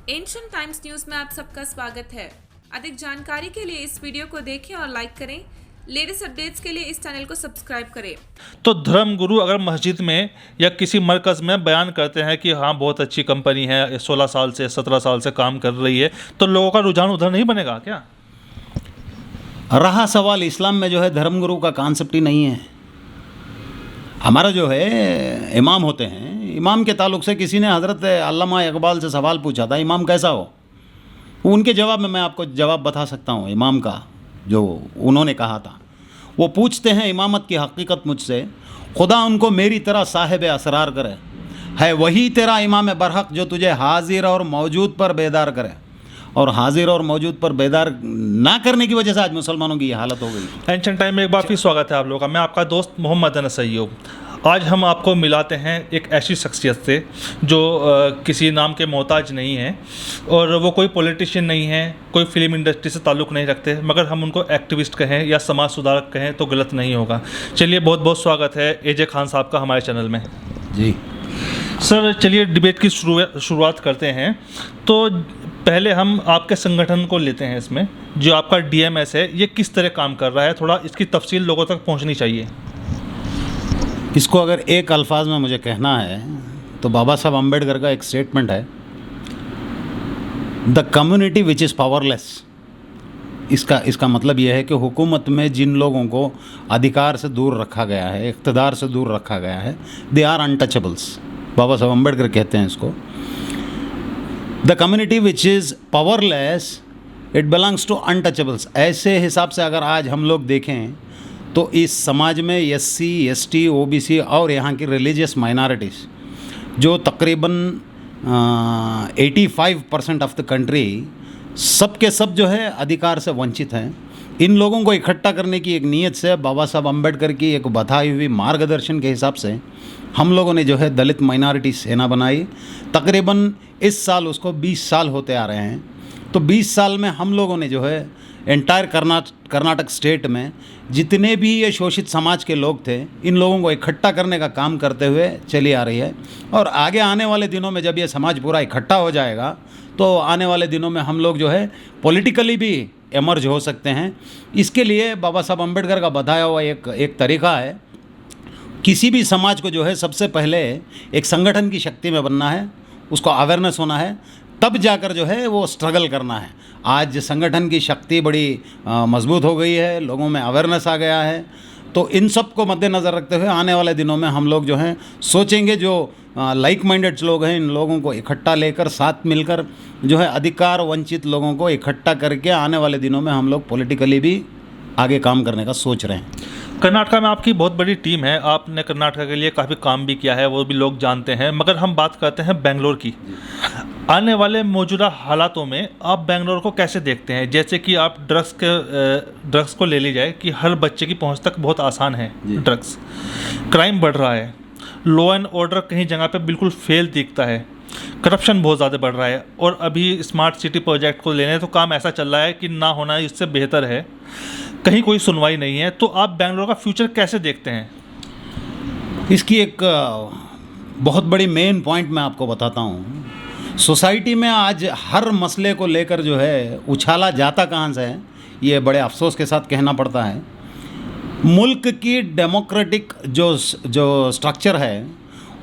Ancient times news में आप सबका स्वागत है। अधिक जानकारी के लिए इस वीडियो को देखें और लाइक करें। लेटेस्ट अपडेट्स के लिए इस चैनल को सब्सक्राइब करें। तो धर्मगुरु अगर मस्जिद में या किसी मरकज़ में बयान करते हैं कि हाँ बहुत अच्छी कंपनी है, 16 साल से 17 साल से काम कर रही है, तो लोगों का रुझान उधर नहीं बनेगा क्या? रहा सवाल इस्लाम में जो है धर्मगुरु का कॉन्सेप्ट ही नहीं है। हमारा जो है इमाम होते हैं, इमाम के ताल्लुक़ से किसी ने हज़रत अल्लामा इकबाल से सवाल पूछा था, इमाम कैसा हो? उनके जवाब में मैं आपको जवाब बता सकता हूँ इमाम का, जो उन्होंने कहा था। वो पूछते हैं इमामत की हकीकत मुझसे, खुदा उनको मेरी तरह साहिब असरार करे, है वही तेरा इमाम बरहक जो तुझे हाजिर और मौजूद पर बेदार करे। और हाजिर और मौजूद पर बेदार ना करने की वजह से आज मुसलमानों की ये हालत हो गई। एंशिएंट टाइम में एक बार फिर स्वागत है आप लोगों का। मैं आपका दोस्त मोहम्मद अनस अय्यूब। आज हम आपको मिलाते हैं एक ऐसी शख्सियत से जो किसी नाम के मोहताज नहीं है, और वो कोई पॉलिटिशियन नहीं है, कोई फिल्म इंडस्ट्री से ताल्लुक़ नहीं रखते, मगर हम उनको एक्टिविस्ट कहें या समाज सुधारक कहें तो गलत नहीं होगा। चलिए, बहुत बहुत स्वागत है एजे खान साहब का हमारे चैनल में। जी सर, चलिए डिबेट की शुरुआत करते हैं। तो पहले हम आपके संगठन को लेते हैं। इसमें जो आपका डीएमएस है, ये किस तरह काम कर रहा है? थोड़ा इसकी तफसील लोगों तक पहुंचनी चाहिए। इसको अगर एक अल्फाज में मुझे कहना है तो बाबा साहब अम्बेडकर का एक स्टेटमेंट है, the community which is powerless. इसका मतलब यह है कि हुकूमत में जिन लोगों को अधिकार से दूर रखा गया है, इक़्तिदार से दूर रखा गया है, दे आर अनटचेबल्स। बाबा साहब अम्बेडकर कहते हैं इसको। The community which is powerless it belongs to untouchables. ऐसे हिसाब से अगर आज हम लोग देखें तो इस समाज में एससी, एसटी, ओबीसी और यहाँ की रिलीजियस माइनॉरिटीज़ जो तकरीबन 85% ऑफ द कंट्री, सब के सब जो है अधिकार से वंचित हैं। इन लोगों को इकट्ठा करने की एक नीयत से बाबा साहब अम्बेडकर की एक बताई हुई मार्गदर्शन के हिसाब से हम लोगों ने जो है दलित माइनॉरिटी सेना बनाई। तकरीबन इस साल उसको 20 साल होते आ रहे हैं। तो 20 साल में हम लोगों ने जो है एंटायर कर्नाटक स्टेट में जितने भी ये शोषित समाज के लोग थे, इन लोगों को इकट्ठा करने का काम करते हुए चली आ रही है। और आगे आने वाले दिनों में जब ये समाज पूरा इकट्ठा हो जाएगा तो आने वाले दिनों में हम लोग जो है पॉलिटिकली भी एमर्ज हो सकते हैं। इसके लिए बाबा साहब अम्बेडकर का बताया हुआ एक तरीका है। किसी भी समाज को जो है सबसे पहले एक संगठन की शक्ति में बनना है, उसको अवेयरनेस होना है, तब जाकर जो है वो स्ट्रगल करना है। आज संगठन की शक्ति बड़ी मजबूत हो गई है, लोगों में अवेयरनेस आ गया है। तो इन सब को मद्देनज़र रखते हुए आने वाले दिनों में हम लोग जो हैं सोचेंगे, जो लाइक माइंडेड लोग हैं इन लोगों को इकट्ठा लेकर साथ मिलकर जो है अधिकार वंचित लोगों को इकट्ठा करके आने वाले दिनों में हम लोग पॉलिटिकली भी आगे काम करने का सोच रहे हैं। कर्नाटका में आपकी बहुत बड़ी टीम है, आपने कर्नाटका के लिए काफ़ी काम भी किया है, वो भी लोग जानते हैं। मगर हम बात करते हैं बेंगलोर की। आने वाले मौजूदा हालातों में आप बेंगलोर को कैसे देखते हैं? जैसे कि आप ड्रग्स को ले ली जाए कि हर बच्चे की पहुंच तक बहुत आसान है ड्रग्स। क्राइम बढ़ रहा है, लॉ एंड ऑर्डर कहीं जगह पे बिल्कुल फेल दिखता है, करप्शन बहुत ज़्यादा बढ़ रहा है, और अभी स्मार्ट सिटी प्रोजेक्ट को लेने तो काम ऐसा चल रहा है कि ना होना इससे बेहतर है, कहीं कोई सुनवाई नहीं है। तो आप बेंगलोर का फ्यूचर कैसे देखते हैं? इसकी एक बहुत बड़ी मेन पॉइंट मैं आपको बताता हूँ। सोसाइटी में आज हर मसले को लेकर जो है उछाला जाता कहाँ से है, ये बड़े अफसोस के साथ कहना पड़ता है। मुल्क की डेमोक्रेटिक जो स्ट्रक्चर है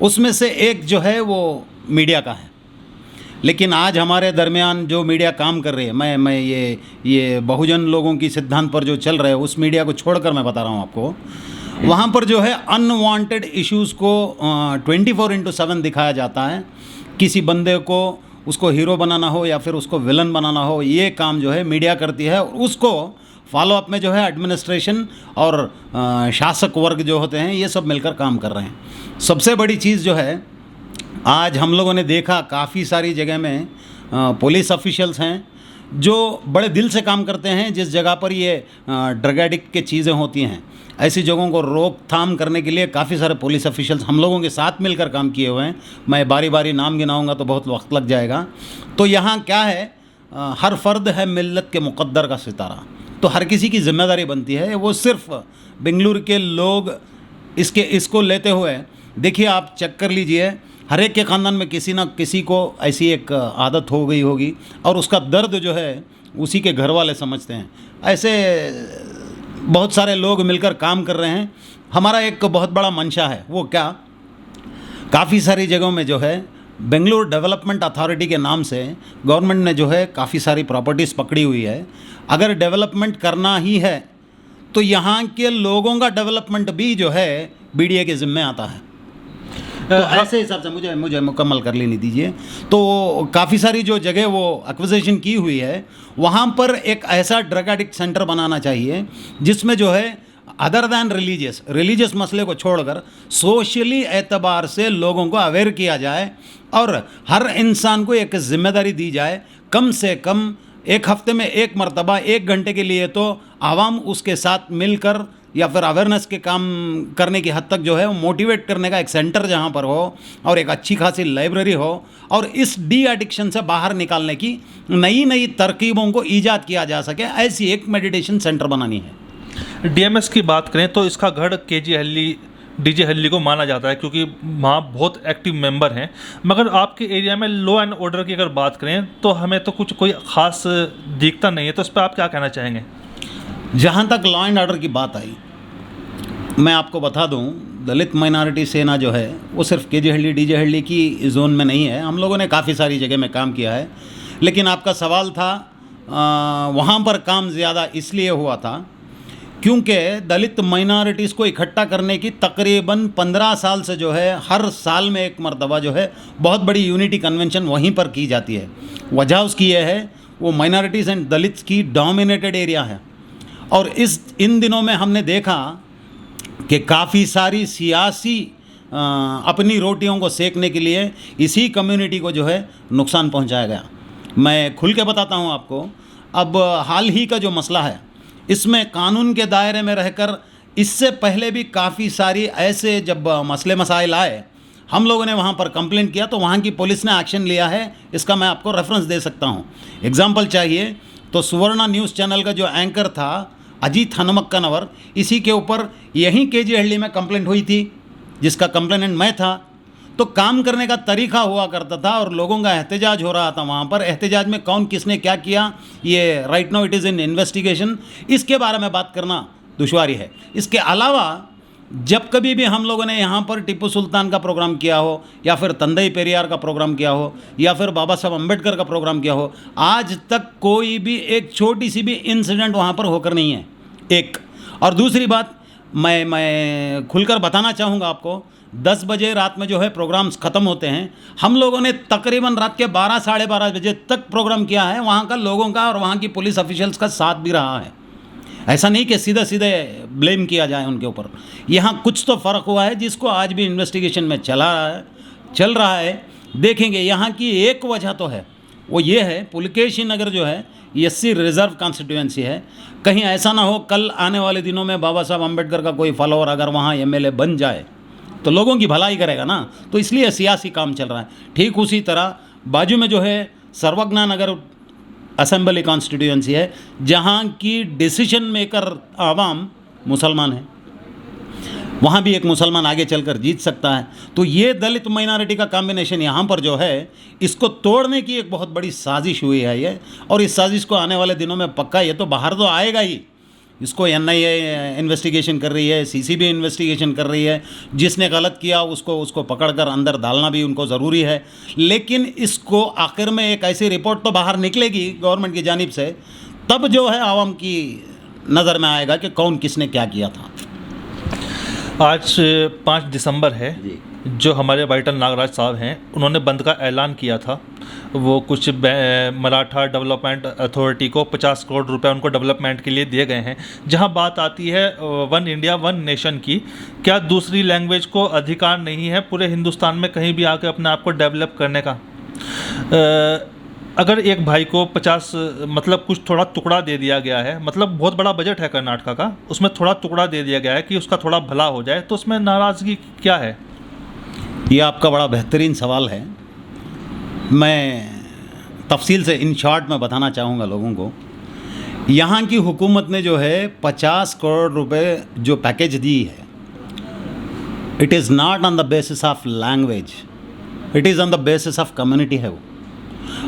उसमें से एक जो है वो मीडिया का है। लेकिन आज हमारे दरमियान जो मीडिया काम कर रही है, मैं ये बहुजन लोगों की सिद्धांत पर जो चल रहे हैं उस मीडिया को छोड़कर मैं बता रहा हूँ आपको, वहाँ पर जो है अनवांटेड इश्यूज़ को 24/7 दिखाया जाता है। किसी बंदे को उसको हीरो बनाना हो या फिर उसको विलन बनाना हो, ये काम जो है मीडिया करती है। और उसको फॉलो अप में जो है एडमिनिस्ट्रेशन और शासक वर्ग जो होते हैं ये सब मिलकर काम कर रहे हैं। सबसे बड़ी चीज़ जो है आज हम लोगों ने देखा, काफ़ी सारी जगह में पुलिस ऑफिशियल्स हैं जो बड़े दिल से काम करते हैं। जिस जगह पर ये ड्रग एडिक्ट की चीज़ें होती हैं, ऐसी जगहों को रोकथाम करने के लिए काफ़ी सारे पुलिस ऑफिशियल्स हम लोगों के साथ मिलकर काम किए हुए हैं। मैं बारी बारी नाम गिनाऊंगा तो बहुत वक्त लग जाएगा। तो यहाँ क्या है, हर फर्द है मिल्लत के मुक़द्दर का सितारा। तो हर किसी की जिम्मेदारी बनती है। वो सिर्फ बेंगलुरु के लोग इसको लेते हुए देखिए, आप चेक कर लीजिए, हर एक के ख़ानदान में किसी ना किसी को ऐसी एक आदत हो गई होगी और उसका दर्द जो है उसी के घर वाले समझते हैं। ऐसे बहुत सारे लोग मिलकर काम कर रहे हैं। हमारा एक बहुत बड़ा मंशा है, वो क्या, काफ़ी सारी जगहों में जो है बेंगलुरु डेवलपमेंट अथॉरिटी के नाम से गवर्नमेंट ने जो है काफ़ी सारी प्रॉपर्टीज़ पकड़ी हुई है। अगर डेवलपमेंट करना ही है तो यहाँ के लोगों का डेवलपमेंट भी जो है बीडीए के ज़िम्मे आता है। तो ऐसे हिसाब से मुझे मुकम्मल कर लेने दीजिए। तो काफ़ी सारी जो जगह वो एक्विजिशन की हुई है, वहाँ पर एक ऐसा ड्रग एडिक्ट सेंटर बनाना चाहिए जिसमें जो है अदर दैन रिलीजियस मसले को छोड़कर सोशली एतबार से लोगों को अवेयर किया जाए और हर इंसान को एक जिम्मेदारी दी जाए। कम से कम एक हफ्ते में एक मरतबा 1 घंटे के लिए तो आवाम उसके साथ मिलकर या फिर अवेयरनेस के काम करने की हद तक जो है वो मोटिवेट करने का एक सेंटर जहाँ पर हो और एक अच्छी खासी लाइब्रेरी हो और इस डी एडिक्शन से बाहर निकालने की नई नई तरकीबों को ईजाद किया जा सके, ऐसी एक मेडिटेशन सेंटर बनानी है। डीएमएस की बात करें तो इसका गढ़ केजी हल्ली डीजे हल्ली को माना जाता है क्योंकि वहाँ बहुत एक्टिव मेंबर हैं। मगर आपके एरिया में लॉ एंड ऑर्डर की अगर बात करें तो हमें तो कोई ख़ास दिखता नहीं है, तो इस पर आप क्या कहना चाहेंगे? जहाँ तक लॉ एंड ऑर्डर की बात आई, मैं आपको बता दूं, दलित माइनॉरिटी सेना जो है वो सिर्फ केजी हल्ली डीजे हल्ली की जोन में नहीं है। हम लोगों ने काफ़ी सारी जगह में काम किया है, लेकिन आपका सवाल था वहाँ पर काम ज़्यादा इसलिए हुआ था क्योंकि दलित माइनॉरिटीज़ को इकट्ठा करने की तकरीबन 15 साल से जो है हर साल में एक मरतबा जो है बहुत बड़ी यूनिटी कन्वेंशन वहीं पर की जाती है। वजह उसकी यह है वो माइनॉरिटीज़ एंड दलित्स की डोमिनेटेड एरिया है और इन दिनों में हमने देखा कि काफ़ी सारी सियासी अपनी रोटियों को सेकने के लिए इसी कम्युनिटी को जो है नुकसान पहुंचाया गया। मैं खुल के बताता हूं आपको, अब हाल ही का जो मसला है इसमें कानून के दायरे में रहकर इससे पहले भी काफ़ी सारी ऐसे जब मसले मसाइल आए, हम लोगों ने वहाँ पर कंप्लेंट किया तो वहाँ की पुलिस ने एक्शन लिया है। इसका मैं आपको रेफरेंस दे सकता हूँ। एग्जाम्पल चाहिए तो सुवर्णा न्यूज़ चैनल का जो एंकर था अजीत हनुमक्कनवर, इसी के ऊपर यहीं केजी हल्ली में कंप्लेंट हुई थी जिसका कंप्लेनेंट मैं था। तो काम करने का तरीका हुआ करता था और लोगों का एहतजाज हो रहा था वहाँ पर। एहतजाज में कौन किसने क्या किया ये right now it is in investigation, इसके बारे में बात करना दुश्वारी है। इसके अलावा जब कभी भी हम लोगों ने यहाँ पर टिप्पू सुल्तान का प्रोग्राम किया हो या फिर तंदई पेरियार का प्रोग्राम किया हो या फिर बाबा साहब अम्बेडकर का प्रोग्राम किया हो, आज तक कोई भी एक छोटी सी भी इंसिडेंट वहाँ पर होकर नहीं है। एक और दूसरी बात मैं खुलकर बताना चाहूँगा आपको, 10 बजे रात में जो है प्रोग्राम्स ख़त्म होते हैं। हम लोगों ने तकरीबन रात के 12 साढ़े 12 बजे तक प्रोग्राम किया है। वहाँ का लोगों का और वहाँ की पुलिस ऑफिशियल्स का साथ भी रहा है। ऐसा नहीं कि सीधे सीधे ब्लेम किया जाए उनके ऊपर। यहाँ कुछ तो फ़र्क हुआ है जिसको आज भी इन्वेस्टिगेशन में चल रहा है। देखेंगे यहाँ की एक वजह तो है, वो ये है पुलकेशी नगर जो है एससी रिजर्व कॉन्स्टिट्यूएंसी है। कहीं ऐसा ना हो कल आने वाले दिनों में बाबा साहब अम्बेडकर का कोई फॉलोअर अगर वहाँ एमएलए बन जाए तो लोगों की भलाई करेगा ना, तो इसलिए सियासी काम चल रहा है। ठीक उसी तरह बाजू में जो है सर्वज्ञा नगर असेंबली कॉन्स्टिट्यूएंसी है जहाँ की डिसीजन मेकर आवाम मुसलमान है, वहाँ भी एक मुसलमान आगे चलकर जीत सकता है। तो ये दलित माइनॉरिटी का कॉम्बिनेशन यहाँ पर जो है इसको तोड़ने की एक बहुत बड़ी साजिश हुई है ये, और इस साजिश को आने वाले दिनों में पक्का ये तो बाहर तो आएगा ही। इसको एनआईए इन्वेस्टिगेशन कर रही है, सीसीबी इन्वेस्टिगेशन कर रही है। जिसने गलत किया उसको पकड़कर अंदर डालना भी उनको ज़रूरी है। लेकिन इसको आखिर में एक ऐसी रिपोर्ट तो बाहर निकलेगी गवर्नमेंट की जानिब से, तब जो है आवाम की नज़र में आएगा कि कौन किसने क्या किया था। आज 5 दिसंबर है, जो हमारे वाइटल नागराज साहब हैं उन्होंने बंद का ऐलान किया था। वो कुछ मराठा डेवलपमेंट अथॉरिटी को 50 करोड़ रुपए उनको डेवलपमेंट के लिए दिए गए हैं। जहां बात आती है वन इंडिया वन नेशन की, क्या दूसरी लैंग्वेज को अधिकार नहीं है पूरे हिंदुस्तान में कहीं भी आके अपने आप को डेवलप करने का? अगर एक भाई को 50 मतलब कुछ थोड़ा टुकड़ा दे दिया गया है, मतलब बहुत बड़ा बजट है कर्नाटका का, उसमें थोड़ा टुकड़ा दे दिया गया है कि उसका थोड़ा भला हो जाए, तो उसमें नाराज़गी क्या है? ये आपका बड़ा बेहतरीन सवाल है। मैं तफसील से इन शॉर्ट में बताना चाहूँगा लोगों को। यहाँ की हुकूमत ने जो है 50 करोड़ रुपए जो पैकेज दी है, it is not on the basis of language, it is on the basis of community है वो।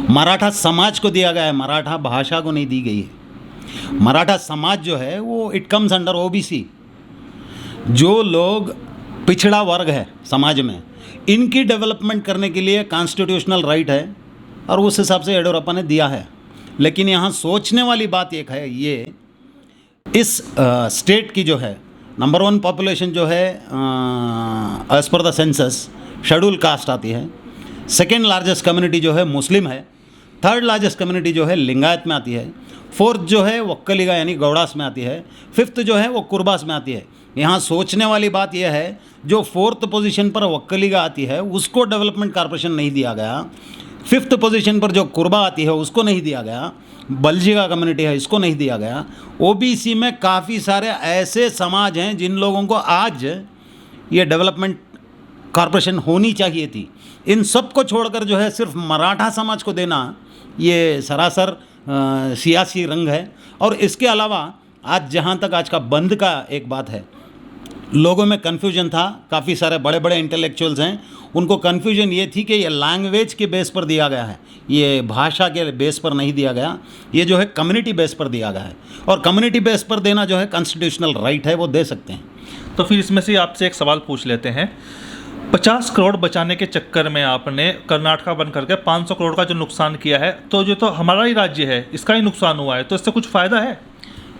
मराठा समाज को दिया गया है, मराठा भाषा को नहीं दी गई है। मराठा समाज जो है वो इट कम्स अंडर ओबीसी। जो लोग पिछड़ा वर्ग है समाज में, इनकी डेवलपमेंट करने के लिए कॉन्स्टिट्यूशनल राइट है और उस हिसाब से येडियुरप्पा ने दिया है। लेकिन यहाँ सोचने वाली बात एक है, ये इस स्टेट की जो है नंबर 1 पॉपुलेशन जो है as per the census schedule caste आती है, सेकेंड लार्जेस्ट कम्युनिटी जो है मुस्लिम है, थर्ड लार्जेस्ट कम्युनिटी जो है लिंगायत में आती है, फोर्थ जो है वक्कलिगा यानी गौड़ास में आती है, फिफ्थ जो है वो कुर्बास में आती है। यहाँ सोचने वाली बात यह है, जो फोर्थ पोजीशन पर वक्कलिगा आती है उसको डेवलपमेंट कॉर्पोरेशन नहीं दिया गया, फिफ्थ पोजीशन पर जो कुर्बा आती है उसको नहीं दिया गया, बल्जिगा कम्युनिटी है इसको नहीं दिया गया। ओबीसी में काफ़ी सारे ऐसे समाज हैं जिन लोगों को आज ये डेवलपमेंट कॉर्पोरेशन होनी चाहिए थी। इन सब को छोड़कर जो है सिर्फ मराठा समाज को देना ये सरासर सियासी रंग है। और इसके अलावा आज जहाँ तक आज का बंद का एक बात है, लोगों में कन्फ्यूजन था, काफ़ी सारे बड़े बड़े इंटेलेक्चुअल्स हैं, उनको कन्फ्यूजन ये थी कि ये लैंग्वेज के बेस पर दिया गया है, ये भाषा के बेस पर नहीं दिया गया, ये जो है कम्युनिटी बेस पर दिया गया है। और कम्युनिटी बेस पर देना जो है कॉन्स्टिट्यूशनल राइट है, वो दे सकते हैं। तो फिर इसमें से आपसे एक सवाल पूछ लेते हैं। 50 करोड़ बचाने के चक्कर में आपने कर्नाटका बन करके 500 करोड़ का जो नुकसान किया है, तो जो तो हमारा ही राज्य है इसका ही नुकसान हुआ है, तो इससे कुछ फ़ायदा है?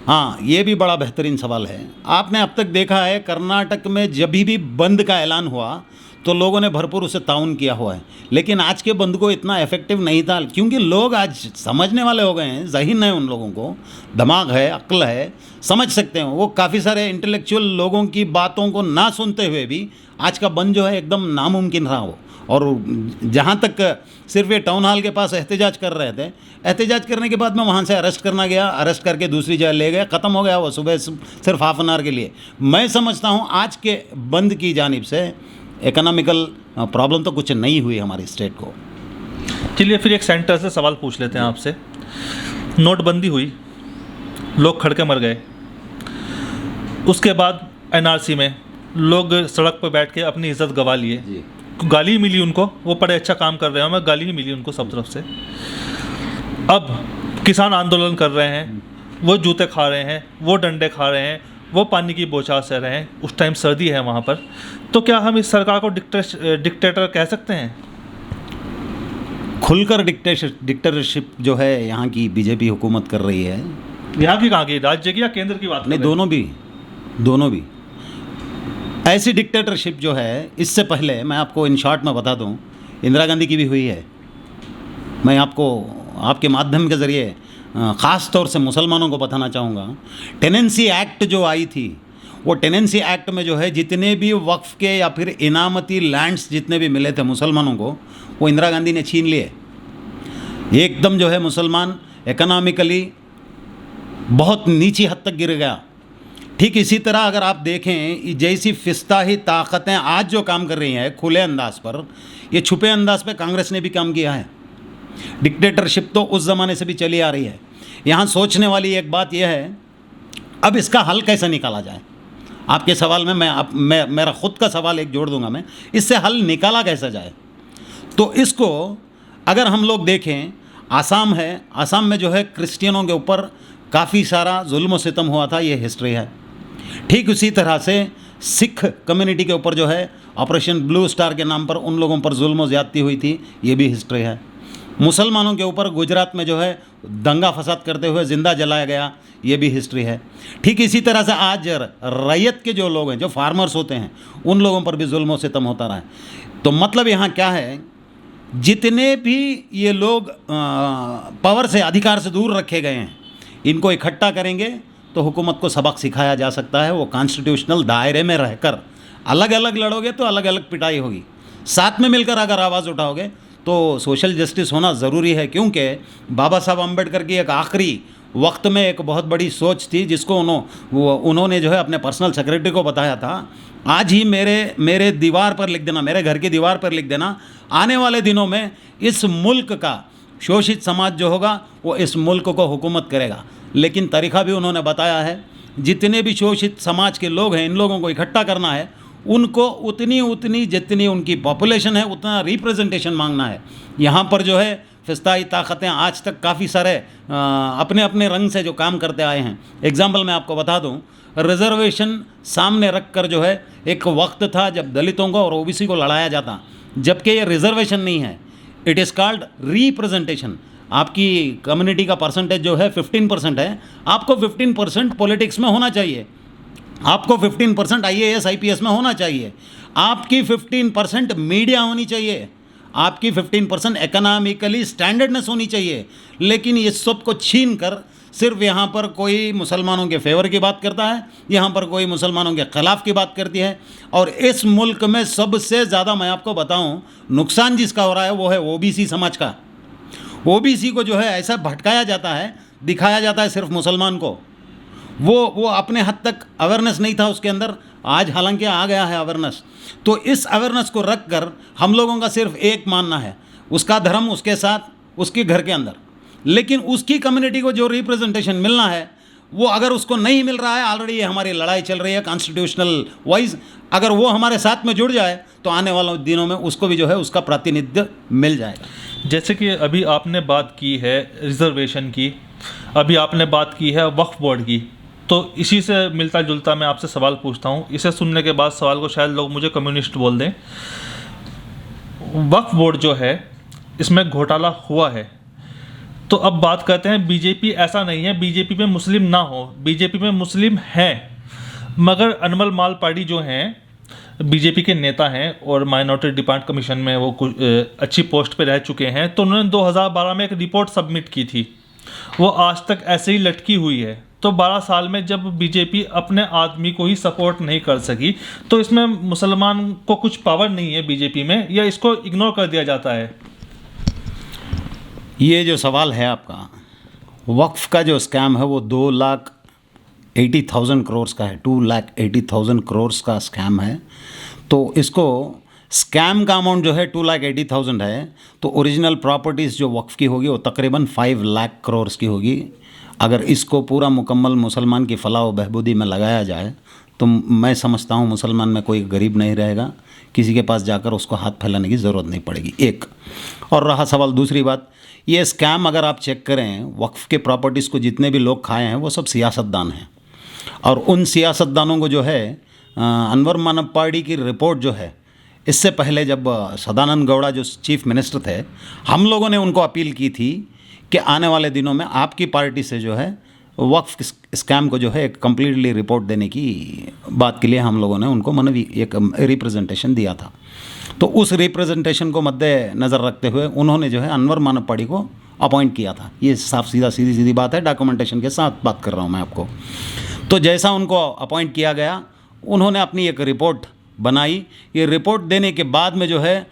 हाँ, ये भी बड़ा बेहतरीन सवाल है। आपने अब तक देखा है कर्नाटक में जब भी बंद का ऐलान हुआ तो लोगों ने भरपूर उसे ताउन किया हुआ है, लेकिन आज के बंद को इतना इफेक्टिव नहीं था, क्योंकि लोग आज समझने वाले हो गए हैं, ज़हीन है उन लोगों को, दिमाग है, अक्ल है, समझ सकते हैं। वो काफ़ी सारे इंटेलेक्चुअल लोगों की बातों को ना सुनते हुए भी आज का बंद जो है एकदम नामुमकिन रहा हो। और जहाँ तक सिर्फ ये टाउन हॉल के पास एहतजाज कर रहे थे, एहतजाज करने के बाद मैं वहाँ से अरेस्ट करना गया, अरेस्ट करके दूसरी जगह ले गए, ख़त्म हो गया वो सुबह सिर्फ हाफ एन आवर के लिए। मैं समझता हूँ आज के बंद की जानिब से इकोनॉमिकल प्रॉब्लम तो कुछ नहीं हुई हमारी स्टेट को। चलिए फिर एक सेंटर से सवाल पूछ लेते हैं आपसे। नोटबंदी हुई, लोग खड़के मर गए, उसके बाद एनआरसी में लोग सड़क पर बैठ के अपनी इज्जत गंवा लिए, गाली मिली उनको, वो बड़े अच्छा काम कर रहे हैं, मैं गाली ही मिली उनको सब तरफ से। अब किसान आंदोलन कर रहे हैं, वो जूते खा रहे हैं, वो डंडे खा रहे हैं, वो पानी की बौछार सह रहे हैं, उस टाइम सर्दी है वहाँ पर, तो क्या हम इस सरकार को डिक्टेटर कह सकते हैं? खुलकर डिक्टेटरशिप जो है यहाँ की बीजेपी हुकूमत कर रही है। यहाँ की कहाँ की, राज्य की या केंद्र की बात? नहीं, दोनों भी। ऐसी डिक्टेटरशिप जो है, इससे पहले मैं आपको इन शॉर्ट में बता दूं, इंदिरा गांधी की भी हुई है। मैं आपको आपके माध्यम के ज़रिए ख़ास तौर से मुसलमानों को बताना चाहूँगा, टेनेंसी एक्ट जो आई थी, वो टेनेंसी एक्ट में जो है जितने भी वक्फ के या फिर इनामती लैंड्स जितने भी मिले थे मुसलमानों को, वो इंदिरा गांधी ने छीन लिए। एकदम जो है मुसलमान इकोनॉमिकली बहुत नीची हद तक गिर गया। ठीक इसी तरह अगर आप देखें, जैसी फिस्ताही ताकतें आज जो काम कर रही हैं खुले अंदाज पर, ये छुपे अंदाज पे कांग्रेस ने भी काम किया है। डिक्टेटरशिप तो उस ज़माने से भी चली आ रही है। यहाँ सोचने वाली एक बात यह है, अब इसका हल कैसे निकाला जाए। आपके सवाल में मैं मेरा ख़ुद का सवाल एक जोड़ दूंगा मैं, इससे हल निकाला कैसे जाए। तो इसको अगर हम लोग देखें, आसाम है, आसाम में जो है क्रिश्चियनों के ऊपर काफ़ी सारा जुल्म सितम हुआ था, ये हिस्ट्री है। ठीक उसी तरह से सिख कम्युनिटी के ऊपर जो है ऑपरेशन ब्लू स्टार के नाम पर उन लोगों पर जुल्म ज़्यादती हुई थी, ये भी हिस्ट्री है। मुसलमानों के ऊपर गुजरात में जो है दंगा फसाद करते हुए ज़िंदा जलाया गया, ये भी हिस्ट्री है। ठीक इसी तरह से आज रैयत के जो लोग हैं, जो फार्मर्स होते हैं, उन लोगों पर भी जुल्म सितम होता रहा है। तो मतलब यहाँ क्या है, जितने भी ये लोग पावर से, अधिकार से दूर रखे गए हैं, इनको इकट्ठा करेंगे तो हुकूमत को सबक सिखाया जा सकता है। वो कॉन्स्टिट्यूशनल दायरे में रहकर, अलग अलग लड़ोगे तो अलग अलग पिटाई होगी, साथ में मिलकर अगर आवाज़ उठाओगे तो सोशल जस्टिस होना ज़रूरी है। क्योंकि बाबा साहब अम्बेडकर की एक आखिरी वक्त में एक बहुत बड़ी सोच थी, जिसको उन्होंने जो है अपने पर्सनल सेक्रेटरी को बताया था, आज ही मेरे दीवार पर लिख देना, मेरे घर की दीवार पर लिख देना, आने वाले दिनों में इस मुल्क का शोषित समाज जो होगा वो इस मुल्क को हुकूमत करेगा। लेकिन तरीक़ा भी उन्होंने बताया है, जितने भी शोषित समाज के लोग हैं, इन लोगों को इकट्ठा करना है, उनको उतनी जितनी उनकी पॉपुलेशन है उतना रिप्रेजेंटेशन मांगना है। यहाँ पर जो है फिस्ताई ताकतें आज तक काफ़ी सारे अपने अपने रंग से जो काम करते आए हैं। एग्जाम्पल मैं आपको बता दूं, रिजर्वेशन सामने रख कर जो है एक वक्त था जब दलितों को और ओबीसी को लड़ाया जाता, जबकि ये रिजर्वेशन नहीं है, इट इज़ कॉल्ड रिप्रेजेंटेशन। आपकी कम्युनिटी का परसेंटेज जो है 15% है, आपको 15% पॉलिटिक्स में होना चाहिए, आपको 15% IAS IPS में होना चाहिए, आपकी 15% मीडिया होनी चाहिए, आपकी 15% इकोनॉमिकली स्टैंडर्डनेस होनी चाहिए। लेकिन ये सब को छीन कर सिर्फ यहाँ पर कोई मुसलमानों के फेवर की बात करता है, यहाँ पर कोई मुसलमानों के ख़िलाफ़ की बात करती है। और इस मुल्क में सबसे ज़्यादा मैं आपको बताऊँ नुकसान जिसका हो रहा है वो है OBC समाज का। OBC को जो है ऐसा भटकाया जाता है, दिखाया जाता है सिर्फ मुसलमान को, वो अपने हद तक अवेयरनेस नहीं था उसके अंदर, आज हालांकि आ गया है अवेयरनेस। तो इस अवेयरनेस को रख कर हम लोगों का सिर्फ एक मानना है, उसका धर्म उसके साथ उसके घर के अंदर, लेकिन उसकी कम्युनिटी को जो रिप्रेजेंटेशन मिलना है वो अगर उसको नहीं मिल रहा है, ऑलरेडी ये हमारी लड़ाई चल रही है कॉन्स्टिट्यूशनल वाइज, अगर वो हमारे साथ में जुड़ जाए तो आने वाले दिनों में उसको भी जो है उसका प्रातिनिध्य मिल जाएगा। जैसे कि अभी आपने बात की है रिजर्वेशन की, अभी आपने बात की है वक्फ बोर्ड की, तो इसी से मिलता जुलता मैं आपसे सवाल पूछता हूँ। इसे सुनने के बाद सवाल को शायद लोग मुझे कम्युनिस्ट बोल दें। वक्फ बोर्ड जो है इसमें घोटाला हुआ है, तो अब बात करते हैं बीजेपी ऐसा नहीं है बीजेपी में मुस्लिम ना हो, बीजेपी में मुस्लिम हैं, मगर अनमोल मालपाड़ी जो हैं बीजेपी के नेता हैं और माइनॉरिटी डिपार्ट कमीशन में वो कुछ अच्छी पोस्ट पे रह चुके हैं, तो उन्होंने 2012 में एक रिपोर्ट सबमिट की थी, वो आज तक ऐसे ही लटकी हुई है। तो 12 साल में जब बीजेपी अपने आदमी को ही सपोर्ट नहीं कर सकी, तो इसमें मुसलमान को कुछ पावर नहीं है बीजेपी में, या इसको इग्नोर कर दिया जाता है? ये जो सवाल है आपका, वक्फ का जो स्कैम है वो 2,80,000 करोड़ का है, 2,80,000 करोड़ का स्कैम है। तो इसको स्कैम का अमाउंट जो है 2,80,000 है, तो ओरिजिनल प्रॉपर्टीज़ जो वक्फ की होगी वो तकरीबन 5 लाख करोड़ की होगी। अगर इसको पूरा मुकम्मल मुसलमान की फलाह व बहबूदी में लगाया जाए तो मैं समझता हूँ मुसलमान में कोई गरीब नहीं रहेगा, किसी के पास जाकर उसको हाथ फैलाने की ज़रूरत नहीं पड़ेगी, एक। और रहा सवाल दूसरी बात, ये स्कैम अगर आप चेक करें, वक्फ के प्रॉपर्टीज़ को जितने भी लोग खाए हैं वो सब सियासतदान हैं, और उन सियासतदानों को जो है अनवर मानप्पाड़ी की रिपोर्ट जो है, इससे पहले जब सदानंद गौड़ा जो चीफ मिनिस्टर थे, हम लोगों ने उनको अपील की थी कि आने वाले दिनों में आपकी पार्टी से जो है वक्फ स्कैम को जो है एक कम्प्लीटली रिपोर्ट देने की बात के लिए हम लोगों ने उनको मनवी एक रिप्रेजेंटेशन दिया था। तो उस रिप्रेजेंटेशन को मद्देनज़र रखते हुए उन्होंने जो है अनवर मानप्पाड़ी को अपॉइंट किया था। ये साफ सीधी बात है, डॉक्यूमेंटेशन के साथ बात कर रहा हूँ मैं आपको। तो जैसा उनको अपॉइंट किया गया, उन्होंने अपनी एक रिपोर्ट बनाई। ये रिपोर्ट देने के बाद में जो है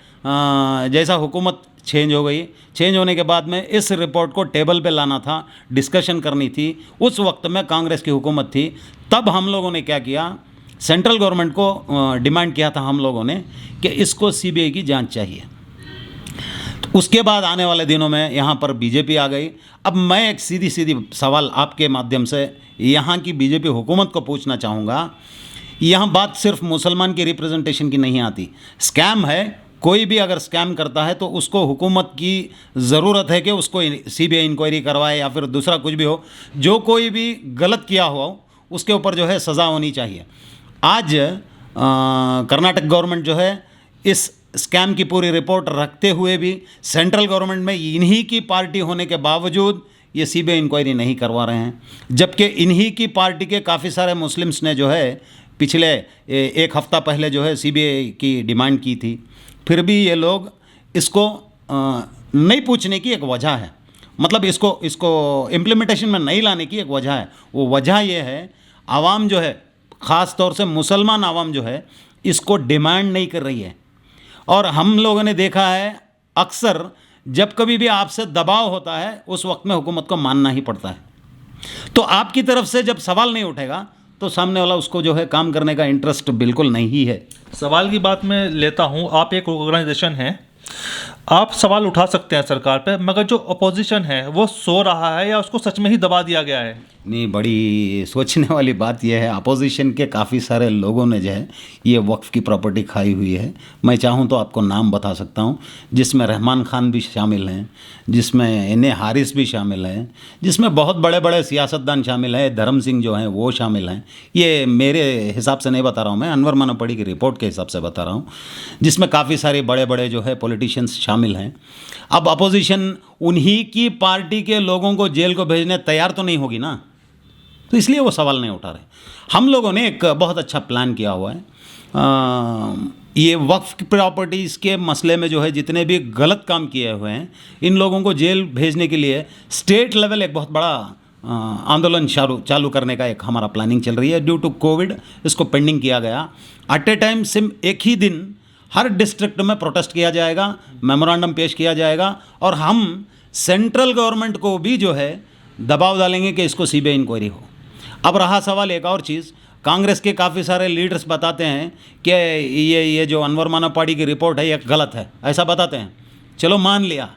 जैसा हुकूमत चेंज हो गई, चेंज होने के बाद में इस रिपोर्ट को टेबल पे लाना था, डिस्कशन करनी थी। उस वक्त में कांग्रेस की हुकूमत थी, तब हम लोगों ने क्या किया, सेंट्रल गवर्नमेंट को डिमांड किया था हम लोगों ने कि इसको CBI की जांच चाहिए। तो उसके बाद आने वाले दिनों में यहाँ पर बीजेपी आ गई। अब मैं एक सीधी सवाल आपके माध्यम से यहाँ की बीजेपी हुकूमत को पूछना चाहूँगा। यहाँ बात सिर्फ मुसलमान की रिप्रेजेंटेशन की नहीं आती, स्कैम है, कोई भी अगर स्कैम करता है तो उसको हुकूमत की ज़रूरत है कि उसको CBI इंक्वायरी करवाए या फिर दूसरा कुछ भी हो, जो कोई भी गलत किया हो उसके ऊपर जो है सज़ा होनी चाहिए। आज कर्नाटक गवर्नमेंट जो है इस स्कैम की पूरी रिपोर्ट रखते हुए भी सेंट्रल गवर्नमेंट में इन्हीं की पार्टी होने के बावजूद ये CBI इंक्वायरी नहीं करवा रहे हैं, जबकि इन्हीं की पार्टी के काफ़ी सारे मुस्लिम्स ने जो है पिछले एक हफ़्ता पहले जो है CBI की डिमांड की थी। फिर भी ये लोग इसको नहीं पूछने की एक वजह है, मतलब इसको इम्प्लीमेंटेशन में नहीं लाने की एक वजह है। वो वजह ये है, आवाम जो है, ख़ास तौर से मुसलमान आवाम जो है, इसको डिमांड नहीं कर रही है। और हम लोगों ने देखा है अक्सर जब कभी भी आपसे दबाव होता है उस वक्त में हुकूमत को मानना ही पड़ता है। तो आपकी तरफ से जब सवाल नहीं उठेगा तो सामने वाला उसको जो है काम करने का इंटरेस्ट बिल्कुल नहीं है। सवाल की बात मैं लेता हूँ, आप एक ऑर्गेनाइजेशन है, आप सवाल उठा सकते हैं सरकार पे, मगर जो अपोजिशन है वो सो रहा है या उसको सच में ही दबा दिया गया है? नहीं, बड़ी सोचने वाली बात यह है, अपोजिशन के काफ़ी सारे लोगों ने जो है ये वक्फ की प्रॉपर्टी खाई हुई है। मैं चाहूँ तो आपको नाम बता सकता हूँ, जिसमें रहमान खान भी शामिल हैं, जिसमें एन ए हारिस भी शामिल हैं, जिसमें बहुत बड़े बड़े सियासतदान शामिल हैं, धर्म सिंह जो हैं वो शामिल हैं। ये मेरे हिसाब से नहीं बता रहा हूँ, मैं अनवर मानवपड़ी की रिपोर्ट के हिसाब से बता रहा हूँ, जिसमें काफ़ी सारे बड़े बड़े जो है पॉलिटिशियंस शामिल हैं। अब अपोजिशन उन्हीं की पार्टी के लोगों को जेल को भेजने तैयार तो नहीं होगी ना, तो इसलिए वो सवाल नहीं उठा रहे। हम लोगों ने एक बहुत अच्छा प्लान किया हुआ है। ये वक्फ की प्रॉपर्टीज़ के मसले में जो है जितने भी गलत काम किए हुए हैं, इन लोगों को जेल भेजने के लिए स्टेट लेवल एक बहुत बड़ा आंदोलन चालू करने का एक हमारा प्लानिंग चल रही है। ड्यू टू कोविड इसको पेंडिंग किया गया। एट ए टाइम सिम एक ही दिन हर डिस्ट्रिक्ट में प्रोटेस्ट किया जाएगा, मेमोरेंडम पेश किया जाएगा, और हम सेंट्रल गवर्नमेंट को भी जो है दबाव डालेंगे कि इसको सीबीआई इंक्वायरी हो। अब रहा सवाल एक और चीज़, कांग्रेस के काफ़ी सारे लीडर्स बताते हैं कि ये जो अनवर मानवपड़ी की रिपोर्ट है ये गलत है, ऐसा बताते हैं। चलो मान लिया,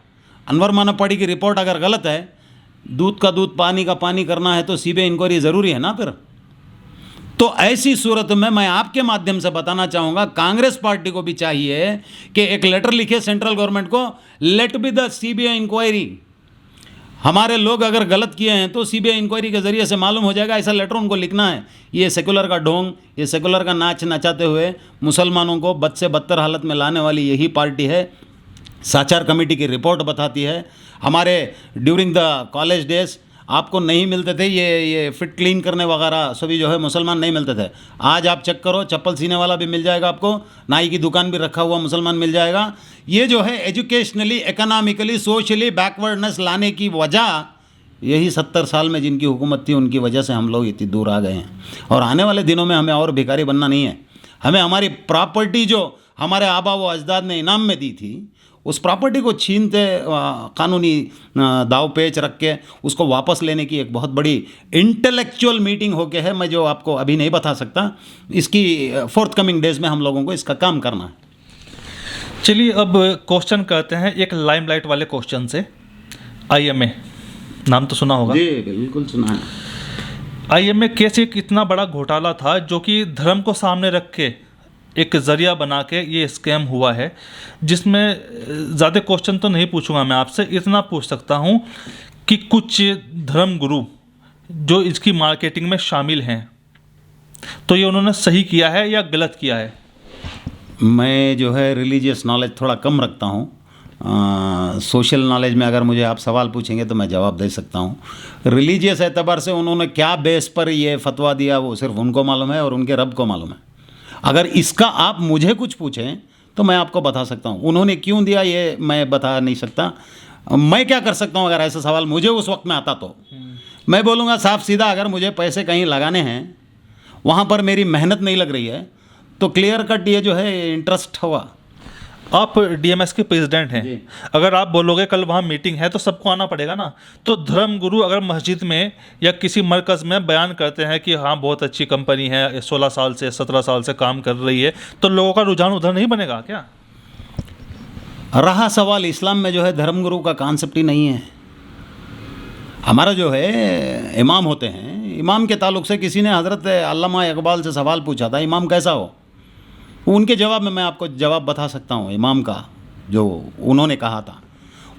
अनवर मानवपड़ी की रिपोर्ट अगर गलत है, दूध का दूध पानी का पानी करना है तो सीबीआई इंक्वायरी ज़रूरी है ना फिर। तो ऐसी सूरत में मैं आपके माध्यम से बताना चाहूँगा, कांग्रेस पार्टी को भी चाहिए कि एक लेटर लिखे सेंट्रल गवर्नमेंट को, let be the CBI inquiry. हमारे लोग अगर गलत किए हैं तो सीबीआई इंक्वायरी के ज़रिए से मालूम हो जाएगा, ऐसा लेटर उनको लिखना है। ये सेकुलर का ढोंग, ये सेकुलर का नाच नचाते हुए मुसलमानों को बद से बदतर हालत में लाने वाली यही पार्टी है। साचार कमेटी की रिपोर्ट बताती है, हमारे ड्यूरिंग द कॉलेज डेज आपको नहीं मिलते थे ये फिट क्लीन करने वगैरह सभी जो है मुसलमान नहीं मिलते थे। आज आप चेक करो, चप्पल सीने वाला भी मिल जाएगा आपको, नाई की दुकान भी रखा हुआ मुसलमान मिल जाएगा। ये जो है एजुकेशनली, इकोनॉमिकली, सोशली बैकवर्डनेस लाने की वजह यही 70 साल में जिनकी हुकूमत थी, उनकी वजह से हम लोग इतनी दूर आ गए हैं। और आने वाले दिनों में हमें और भिखारी बनना नहीं है। हमें हमारी प्रॉपर्टी जो हमारे आबा व अजदाद ने इनाम में दी थी, उस प्रॉपर्टी को छीनते कानूनी दाव पेच रख के उसको वापस लेने की एक बहुत बड़ी इंटेलेक्चुअल मीटिंग होके है, मैं जो आपको अभी नहीं बता सकता। इसकी फोर्थ कमिंग डेज में हम लोगों को इसका काम करना है। चलिए अब क्वेश्चन करते हैं एक लाइमलाइट वाले क्वेश्चन से। आईएमए नाम तो सुना होगा? जी बिल्कुल सुना है। आईएमए केस एक इतना बड़ा घोटाला था जो कि धर्म को सामने रख के एक ज़रिया बना के ये स्कैम हुआ है, जिसमें ज़्यादा क्वेश्चन तो नहीं पूछूंगा मैं आपसे, इतना पूछ सकता हूँ कि कुछ धर्म गुरु जो इसकी मार्केटिंग में शामिल हैं, तो ये उन्होंने सही किया है या गलत किया है? मैं जो है रिलीजियस नॉलेज थोड़ा कम रखता हूँ। सोशल नॉलेज में अगर मुझे आप सवाल पूछेंगे तो मैं जवाब दे सकता हूँ। रिलीजियस एतबार से उन्होंने क्या बेस पर ये फतवा दिया वो सिर्फ उनको मालूम है और उनके रब को मालूम है। अगर इसका आप मुझे कुछ पूछें तो मैं आपको बता सकता हूँ, उन्होंने क्यों दिया ये मैं बता नहीं सकता। मैं क्या कर सकता हूँ अगर ऐसा सवाल मुझे उस वक्त में आता तो मैं बोलूँगा साफ सीधा, अगर मुझे पैसे कहीं लगाने हैं, वहाँ पर मेरी मेहनत नहीं लग रही है, तो क्लियर कट ये जो है इंटरेस्ट हुआ। आप डीएमएस के प्रेसिडेंट हैं, अगर आप बोलोगे कल वहाँ मीटिंग है तो सबको आना पड़ेगा ना। तो धर्म गुरु अगर मस्जिद में या किसी मरकज़ में बयान करते हैं कि हाँ बहुत अच्छी कंपनी है, 16 साल से 17 साल से काम कर रही है, तो लोगों का रुझान उधर नहीं बनेगा क्या? रहा सवाल, इस्लाम में जो है धर्म गुरु का कॉन्सेप्ट ही नहीं है। हमारा जो है इमाम होते हैं, इमाम के ताल्लुक़ से किसी ने हज़रत अल्लामा इकबाल से सवाल पूछा था, इमाम कैसा हो? उनके जवाब में मैं आपको जवाब बता सकता हूँ। इमाम का जो उन्होंने कहा था,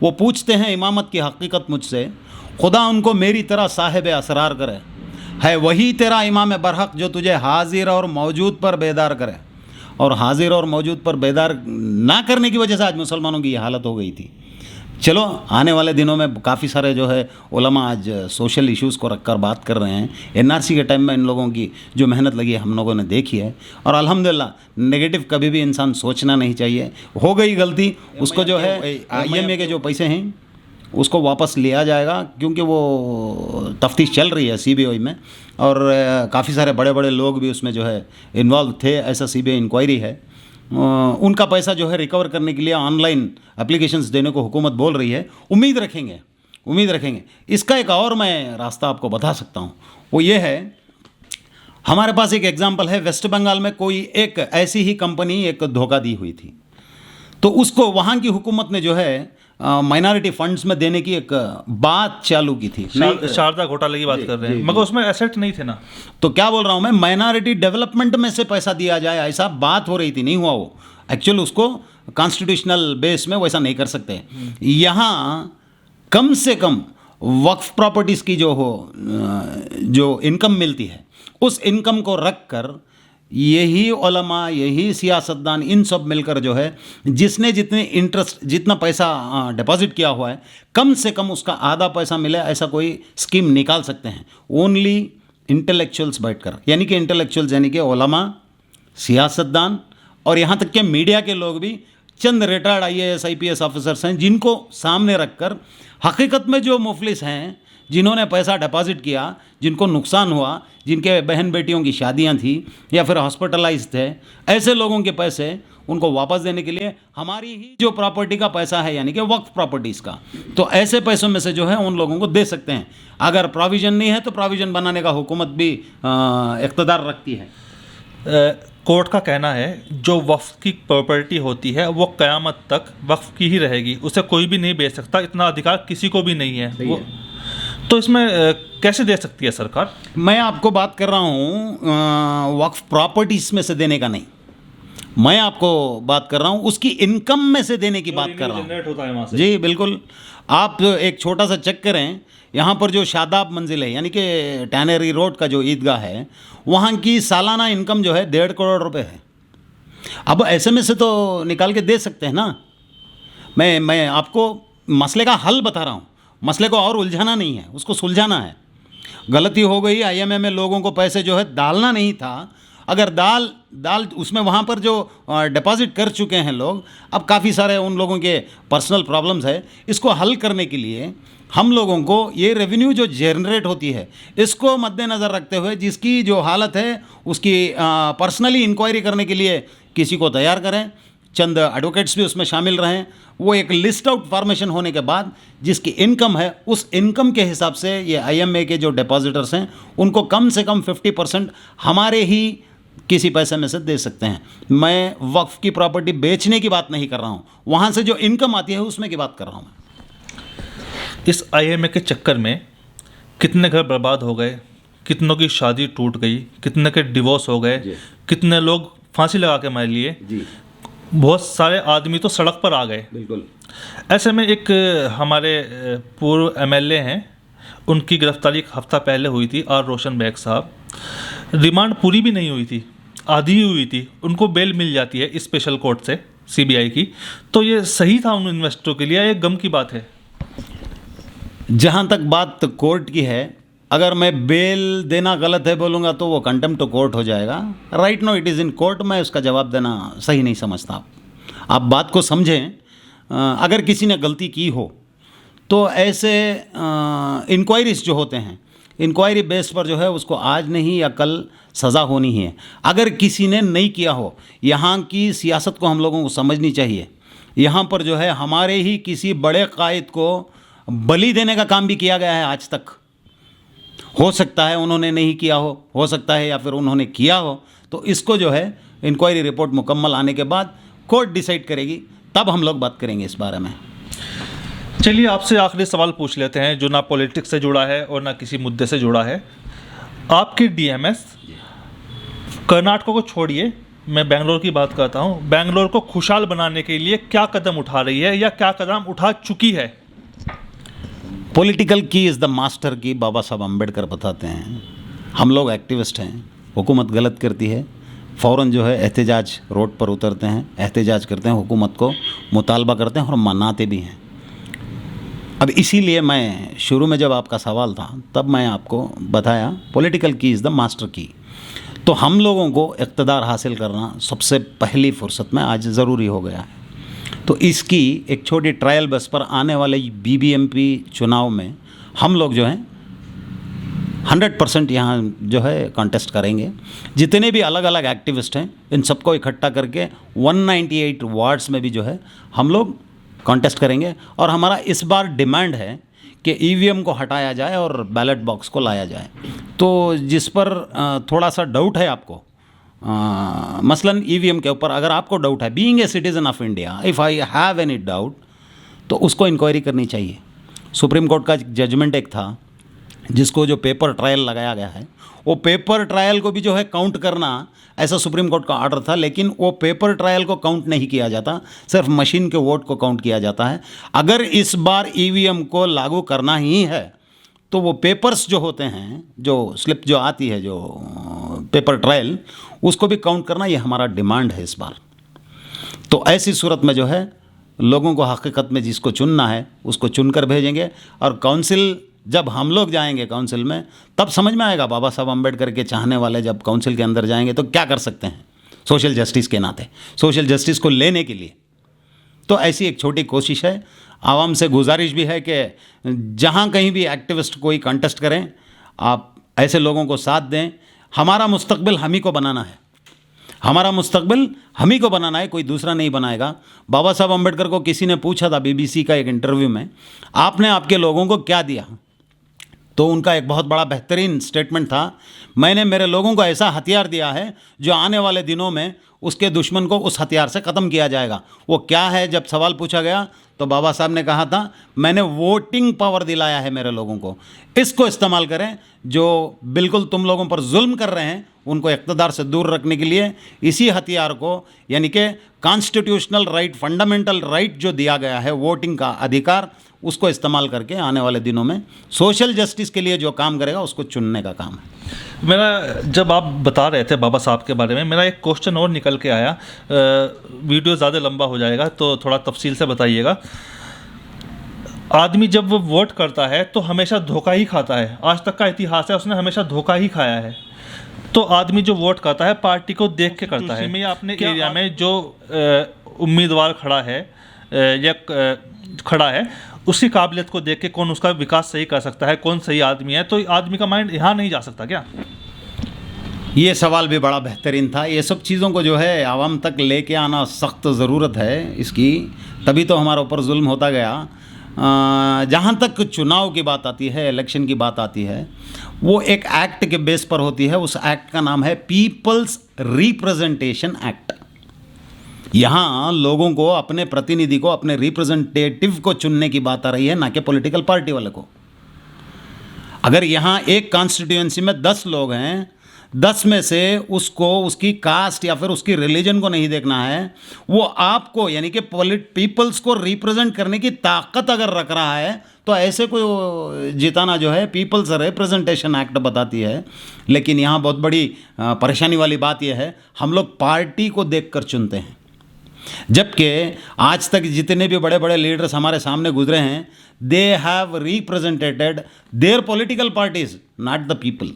वो पूछते हैं इमामत की हकीकत मुझसे, खुदा उनको मेरी तरह साहिब असरार करे, है वही तेरा इमाम बरहक जो तुझे हाजिर और मौजूद पर बेदार करे। और हाजिर और मौजूद पर बेदार ना करने की वजह से आज मुसलमानों की ये हालत हो गई थी। चलो आने वाले दिनों में काफ़ी सारे जो है उलमा आज सोशल इश्यूज़ को रखकर बात कर रहे हैं। एनआरसी के टाइम में इन लोगों की जो मेहनत लगी है हम लोगों ने देखी है, और अल्हम्दुलिल्लाह नेगेटिव कभी भी इंसान सोचना नहीं चाहिए। हो गई गलती, उसको जो है आईएमए के जो पैसे हैं उसको वापस लिया जाएगा, क्योंकि वो तफ्तीश चल रही है सीबीआई में, और काफ़ी सारे बड़े बड़े लोग भी उसमें जो है इन्वॉल्व थे, ऐसा सीबीआई इंक्वायरी है। उनका पैसा जो है रिकवर करने के लिए ऑनलाइन एप्लीकेशंस देने को हुकूमत बोल रही है। उम्मीद रखेंगे। इसका एक और मैं रास्ता आपको बता सकता हूँ, वो ये है, हमारे पास एक एग्जांपल है, वेस्ट बंगाल में कोई एक ऐसी ही कंपनी एक धोखा दी हुई थी। तो उसको वहाँ की हुकूमत ने जो है माइनॉरिटी फंड्स में देने की एक बात चालू की थी। शारदा घोटाले की बात कर रहे हैं, मगर उसमें एसेट नहीं थे ना। तो क्या बोल रहा हूँ मैं, माइनॉरिटी डेवलपमेंट में से पैसा दिया जाए ऐसा बात हो रही थी, नहीं हुआ वो। एक्चुअल उसको कॉन्स्टिट्यूशनल बेस में वैसा नहीं कर सकते। यहाँ कम से कम वक्फ प्रॉपर्टीज़ की जो इनकम मिलती है, उस इनकम को रख कर यही उलमा, यही सियासतदान, इन सब मिलकर जो है जिसने जितना पैसा डिपॉजिट किया हुआ है, कम से कम उसका आधा पैसा मिले, ऐसा कोई स्कीम निकाल सकते हैं। ओनली इंटेलेक्चुअल्स बैठकर, यानी कि इंटेलेक्चुअल्स यानी कि उलमा, सियासतदान और यहाँ तक कि मीडिया के लोग भी, चंद रिटायर्ड IAS IPS ऑफिसर्स हैं जिनको सामने रखकर हकीकत में जो मुफलिस हैं, जिन्होंने पैसा डिपॉजिट किया, जिनको नुकसान हुआ, जिनके बहन बेटियों की शादियां थी या फिर हॉस्पिटलाइज थे, ऐसे लोगों के पैसे उनको वापस देने के लिए हमारी ही जो प्रॉपर्टी का पैसा है, यानी कि वक्फ प्रॉपर्टीज़ का, तो ऐसे पैसों में से जो है उन लोगों को दे सकते हैं। अगर प्रोविज़न नहीं है तो प्रोविज़न बनाने का हुकूमत भी इख्तियार रखती है। कोर्ट का कहना है जो वक्फ की प्रॉपर्टी होती है वो क़यामत तक वक्फ की ही रहेगी, उसे कोई भी नहीं बेच सकता, इतना अधिकार किसी को भी नहीं है। वो तो इसमें कैसे दे सकती है सरकार? मैं आपको बात कर रहा हूँ वक्फ प्रॉपर्टीज़ में से देने का नहीं, मैं आपको बात कर रहा हूँ उसकी इनकम में से देने की बात कर रहा हूँ। जी बिल्कुल। आप एक छोटा सा चेक करें, यहाँ पर जो शादाब मंजिल है, यानी कि टैनरी रोड का जो ईदगाह है, वहाँ की सालाना इनकम जो है 1.5 करोड़ रुपए है। अब ऐसे में से तो निकाल के दे सकते हैं ना। मैं आपको मसले का हल बता रहा हूँ, मसले को और उलझाना नहीं है, उसको सुलझाना है। गलती हो गई, IMF में लोगों को पैसे जो है डालना नहीं था। अगर डाल उसमें वहाँ पर जो डिपॉजिट कर चुके हैं लोग, अब काफ़ी सारे उन लोगों के पर्सनल प्रॉब्लम्स है, इसको हल करने के लिए हम लोगों को ये रेवेन्यू जो जनरेट होती है, इसको मद्देनज़र रखते हुए जिसकी जो हालत है उसकी पर्सनली इंक्वायरी करने के लिए किसी को तैयार करें, चंद एडवोकेट्स भी उसमें शामिल रहें। वो एक लिस्ट आउट फॉर्मेशन होने के बाद जिसकी इनकम है, उस इनकम के हिसाब से ये IMA के जो डिपॉजिटर्स हैं उनको कम से कम 50% हमारे ही किसी पैसे में से दे सकते हैं। मैं वक्फ की प्रॉपर्टी बेचने की बात नहीं कर रहा हूँ, वहाँ से जो इनकम आती है उसमें की बात कर रहा हूँ मैं। इस IMA के चक्कर में कितने घर बर्बाद हो गए, कितनों की शादी टूट गई, कितने के डिवोर्स हो गए, कितने लोग फांसी लगा के मार लिए, बहुत सारे आदमी तो सड़क पर आ गए। बिल्कुल। ऐसे में एक हमारे पूर्व MLA हैं, उनकी गिरफ्तारी एक हफ्ता पहले हुई थी, R रोशन बेग साहब। रिमांड पूरी भी नहीं हुई थी, आधी ही हुई थी, उनको बेल मिल जाती है स्पेशल कोर्ट से, CBI की। तो ये सही था उन इन्वेस्टरों के लिए, एक गम की बात है। जहाँ तक बात कोर्ट की है, अगर मैं बेल देना गलत है बोलूँगा तो वो कंटेम्प्ट टू कोर्ट हो जाएगा। Right no it is in court, मैं उसका जवाब देना सही नहीं समझता। आप बात को समझें, अगर किसी ने गलती की हो तो ऐसे इंक्वायरीज जो होते हैं, इंक्वायरी बेस पर जो है उसको आज नहीं या कल सज़ा होनी ही है। अगर किसी ने नहीं किया हो, यहाँ की सियासत को हम लोगों को समझनी चाहिए। यहाँ पर जो है हमारे ही किसी बड़े कायद को बलि देने का काम भी किया गया है आज तक। हो सकता है उन्होंने नहीं किया हो सकता है या फिर उन्होंने किया हो, तो इसको जो है इंक्वायरी रिपोर्ट मुकम्मल आने के बाद कोर्ट डिसाइड करेगी, तब हम लोग बात करेंगे इस बारे में। चलिए आपसे आखिरी सवाल पूछ लेते हैं जो ना पॉलिटिक्स से जुड़ा है और ना किसी मुद्दे से जुड़ा है। आपकी DMS कर्नाटक को छोड़िए, मैं बेंगलोर की बात करता हूँ, बेंगलोर को खुशहाल बनाने के लिए क्या कदम उठा रही है या क्या कदम उठा चुकी है? पॉलिटिकल की इज़ द मास्टर की, बाबा साहब अम्बेडकर बताते हैं। हम लोग एक्टिविस्ट हैं, हुकूमत गलत करती है, फ़ौरन जो है एहतजाज रोड पर उतरते हैं, एहतजाज करते हैं, हुकूमत को मुतालबा करते हैं और मनाते भी हैं। अब इसीलिए मैं शुरू में जब आपका सवाल था तब मैं आपको बताया पॉलिटिकल की इज़ द मास्टर की। तो हम लोगों को इक़्तिदार हासिल करना सबसे पहली फुर्सत में आज ज़रूरी हो गया है। तो इसकी एक छोटी ट्रायल बस पर आने वाले BBMP चुनाव में हम लोग जो हैं 100% यहाँ जो है कॉन्टेस्ट करेंगे। जितने भी अलग अलग एक्टिविस्ट हैं इन सबको इकट्ठा करके 198 वार्ड्स में भी जो है हम लोग कॉन्टेस्ट करेंगे। और हमारा इस बार डिमांड है कि EVM को हटाया जाए और बैलेट बॉक्स को लाया जाए। तो जिस पर थोड़ा सा डाउट है आपको, मसलन ईवीएम के ऊपर अगर आपको डाउट है, being a citizen of India, if I have any doubt, तो उसको इंक्वायरी करनी चाहिए। सुप्रीम कोर्ट का जजमेंट एक था जिसको जो पेपर ट्रायल लगाया गया है, वो पेपर ट्रायल को भी जो है काउंट करना, ऐसा सुप्रीम कोर्ट का ऑर्डर था, लेकिन वो पेपर ट्रायल को काउंट नहीं किया जाता, सिर्फ मशीन के वोट को काउंट किया जाता है। अगर इस बार ईवीएम को लागू करना ही है तो वो पेपर्स जो होते हैं, जो स्लिप जो आती है, जो पेपर ट्रायल, उसको भी काउंट करना, ये हमारा डिमांड है इस बार। तो ऐसी सूरत में जो है लोगों को हकीकत में जिसको चुनना है उसको चुनकर भेजेंगे, और काउंसिल जब हम लोग जाएंगे काउंसिल में तब समझ में आएगा बाबा साहब अम्बेडकर के चाहने वाले जब काउंसिल के अंदर जाएंगे तो क्या कर सकते हैं सोशल जस्टिस के नाते, सोशल जस्टिस को लेने के लिए। तो ऐसी एक छोटी कोशिश है। आवाम से गुजारिश भी है कि जहाँ कहीं भी एक्टिविस्ट कोई कंटेस्ट करें, आप ऐसे लोगों को साथ दें। हमारा मुस्तकबिल हम ही को बनाना है, हमारा मुस्तकबिल हम ही को बनाना है, कोई दूसरा नहीं बनाएगा। बाबा साहब अम्बेडकर को किसी ने पूछा था बीबीसी का एक इंटरव्यू में, आपने आपके लोगों को क्या दिया? तो उनका एक बहुत बड़ा बेहतरीन स्टेटमेंट था, मैंने मेरे लोगों को ऐसा हथियार दिया है जो आने वाले दिनों में उसके दुश्मन को उस हथियार से ख़त्म किया जाएगा। वो क्या है? जब सवाल पूछा गया तो बाबा साहब ने कहा था, मैंने वोटिंग पावर दिलाया है मेरे लोगों को, इसको इस्तेमाल करें। जो बिल्कुल तुम लोगों पर जुल्म कर रहे हैं उनको इक़्तिदार से दूर रखने के लिए इसी हथियार को, यानी कि कॉन्स्टिट्यूशनल राइट, फंडामेंटल राइट जो दिया गया है, वोटिंग का अधिकार, उसको इस्तेमाल करके आने वाले दिनों में सोशल जस्टिस के लिए जो काम करेगा उसको चुनने का काम है। मेरा, जब आप बता रहे थे बाबा साहब के बारे में, मेरा एक क्वेश्चन और निकल के आया। वीडियो ज़्यादा लंबा हो जाएगा तो थोड़ा तफसील से बताइएगा। आदमी जब वो वोट करता है तो हमेशा धोखा ही खाता है, आज तक का इतिहास है, उसने हमेशा धोखा ही खाया है। तो आदमी जो वोट करता है पार्टी को देख के करता है। में आपने एरिया में जो उम्मीदवार खड़ा है या खड़ा है, उसकी काबिलियत को देख के कौन उसका विकास सही कर सकता है, कौन सही आदमी है, तो आदमी का माइंड यहाँ नहीं जा सकता क्या? ये सवाल भी बड़ा बेहतरीन था। ये सब चीज़ों को जो है आवाम तक लेके आना सख्त ज़रूरत है इसकी, तभी तो हमारे ऊपर जुल्म होता गया। जहाँ तक चुनाव की बात आती है, इलेक्शन की बात आती है, वो एक एक्ट के बेस पर होती है। उस एक्ट का नाम है पीपल्स रिप्रेजेंटेशन एक्ट। यहाँ लोगों को, अपने प्रतिनिधि को, अपने रिप्रेजेंटेटिव को चुनने की बात आ रही है, ना कि पॉलिटिकल पार्टी वाले को। अगर यहाँ एक कॉन्स्टिट्यूएंसी में 10 लोग हैं, 10 में से उसको उसकी कास्ट या फिर उसकी रिलीजन को नहीं देखना है, वो आपको यानी कि पीपल्स को रिप्रेजेंट करने की ताकत अगर रख रहा है, तो ऐसे को जिताना जो है पीपल्स रिप्रेजेंटेशन एक्ट बताती है। लेकिन यहाँ बहुत बड़ी परेशानी वाली बात यह है, हम लोग पार्टी को देखकर चुनते हैं, जबकि आज तक जितने भी बड़े बड़े लीडर्स हमारे सामने गुजरे हैं, they have represented there political parties, not the people.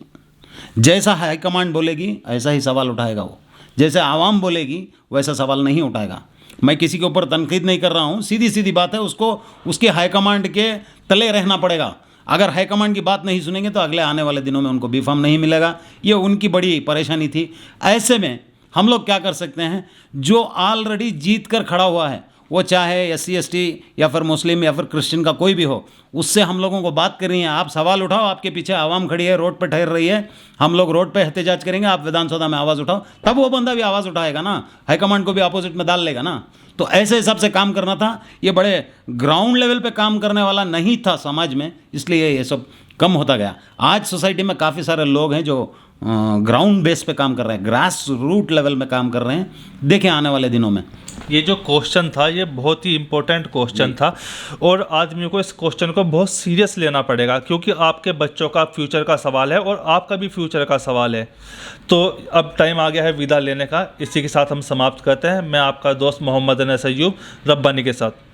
जैसा हाई कमांड बोलेगी ऐसा ही सवाल उठाएगा वो, जैसे आवाम बोलेगी वैसा सवाल नहीं उठाएगा। मैं किसी के ऊपर तनकीद नहीं कर रहा हूँ, सीधी सीधी बात है, उसको उसके हाई कमांड के तले रहना पड़ेगा। अगर हाई कमांड की बात नहीं सुनेंगे तो अगले आने वाले दिनों में उनको बी फार्म नहीं मिलेगा। ये उनकी बड़ी परेशानी थी। ऐसे में हम लोग क्या कर सकते हैं, जो ऑलरेडी जीत कर खड़ा हुआ है, वो चाहे SC ST या फिर मुस्लिम या फिर क्रिश्चियन का कोई भी हो, उससे हम लोगों को बात करनी है। आप सवाल उठाओ, आपके पीछे आवाम खड़ी है, रोड पे ठहर रही है, हम लोग रोड पे एहतजाज करेंगे, आप विधानसभा में आवाज़ उठाओ, तब वो बंदा भी आवाज़ उठाएगा ना, हाईकमांड को भी अपोजिट में डाल लेगा ना। तो ऐसे हिसाब से काम करना था। ये बड़े ग्राउंड लेवल पे काम करने वाला नहीं था समाज में, इसलिए ये सब कम होता गया। आज सोसाइटी में काफ़ी सारे लोग हैं जो ग्राउंड बेस पे काम कर रहे हैं, ग्रास रूट लेवल में काम कर रहे हैं। देखें आने वाले दिनों में। ये जो क्वेश्चन था ये बहुत ही इम्पोर्टेंट क्वेश्चन था, और आदमियों को इस क्वेश्चन को बहुत सीरियस लेना पड़ेगा, क्योंकि आपके बच्चों का फ्यूचर का सवाल है और आपका भी फ्यूचर का सवाल है। तो अब टाइम आ गया है विदा लेने का। इसी के साथ हम समाप्त करते हैं। मैं आपका दोस्त मोहम्मद अनस अय्यूब, रब्बानी के साथ।